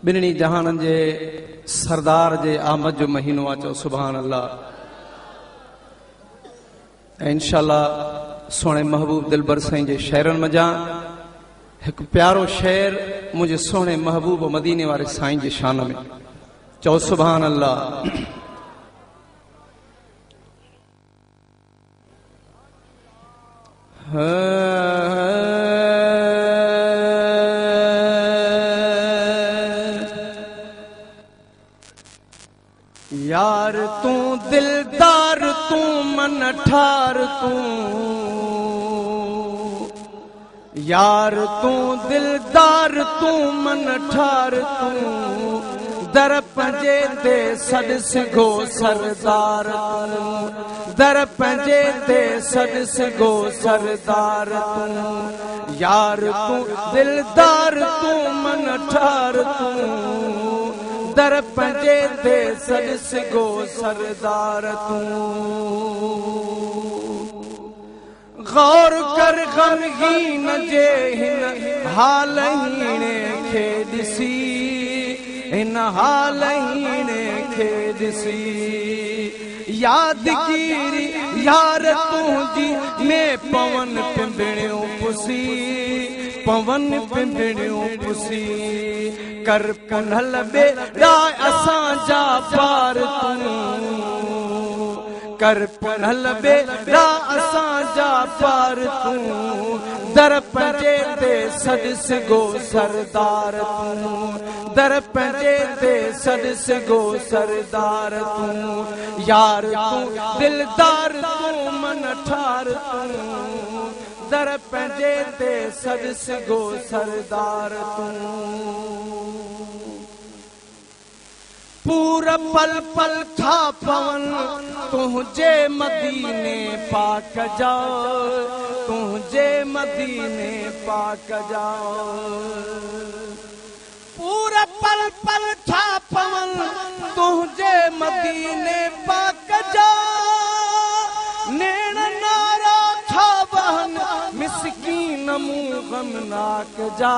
बिन्नी जहान जे सरदार जे आमद जो महीनो अचो सुभान अल्लाह। इंशाअल्लाह सोने महबूब दिलबर साईं जे शेरन मजा एक प्यारो शेर मुझे सोने महबूब मदीने वाले साईं जे शान में चो सुभान अल्लाह। यार तू दिलदार तू मन ठार तू, यार तू दिलदार तू मन ठार तू, दर पंजे ते सद सिगो सरदार तू, दर पंजे ते सद सिगो सरदार तू, यार तू दिलदार तू मन ठार तू, दर पंजे ते सद सिगो सरदार तू। गौर कर गमगीन जे हिन हाल हीने खे दिसी, इन हाल हीने खे दिसी, यादगिरी यार तुझी में पवन पिंबड़ियों पुसी, पवन पिंबड़ियों पुसी, कर पुनल बेड़ा असां जा पार तू, कर पुनल बेड़ा असां जा पार तू, दर पंजे ते सद सिगो सरदार तू, दर पंजे ते सद सिगो सरदार तू, यार तू दिलदार तू मन ठार तू, दर पंजे ते सद सिगो सरदार तू। पूरा पल पल था पवन तुझे मदीने पाक जाओ, तुझे मदीने पाक जाओ, पूरा पल पल था पवन तुझे मदीने पाक जाओ, नैन नारा था बहन मिस्कीन मुँह गमनाक जा,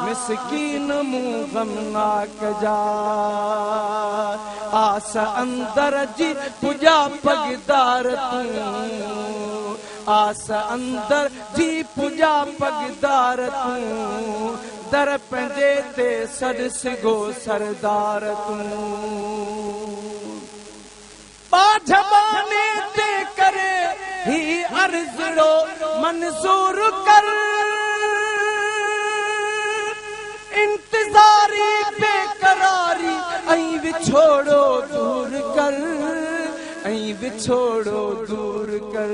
मिस्कीन मुँह गमनाक जा, आस अंदर जी पूजा पगदार तू, आस अंदर जी पूजा पगदार तू, दर पंजे ते सद सिगो सरदार तू, बाजबाने ते करे ही अर्ज़ड़ो मंजूर कर, इंतजारी बेकरारी ऐं विछोड़ो दूर कर, ऐं विछोड़ो दूर कर,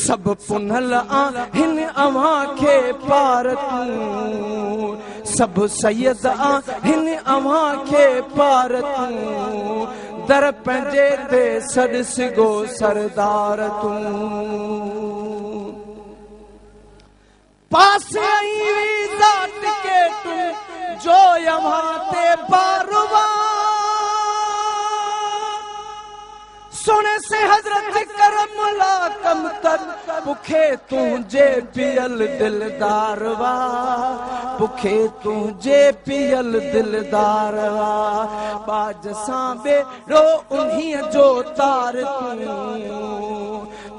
सब पुनल आहिन अवां खे पार तू, सब सैयद आहिन अवां खे पार तू, दर पंजे ते सद सिगो सरदार तू, पास आई ज़ात के तू जो यहां ते बारवा, सुने से हजरत करम मुलाकम तक पुखे तुझे पियल दिलदारवा, पुखे तुझे पियल दिलदारवा, बाज सां बेड़ो उन्हीं जो तार तू,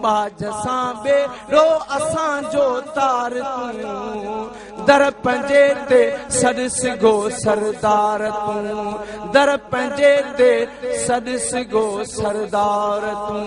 बाज सां बेड़ो असां जो तार तू, दर पंजे ते सद सिगो सरदार तू, दर पंजे ते सद सिगो सरदार तू।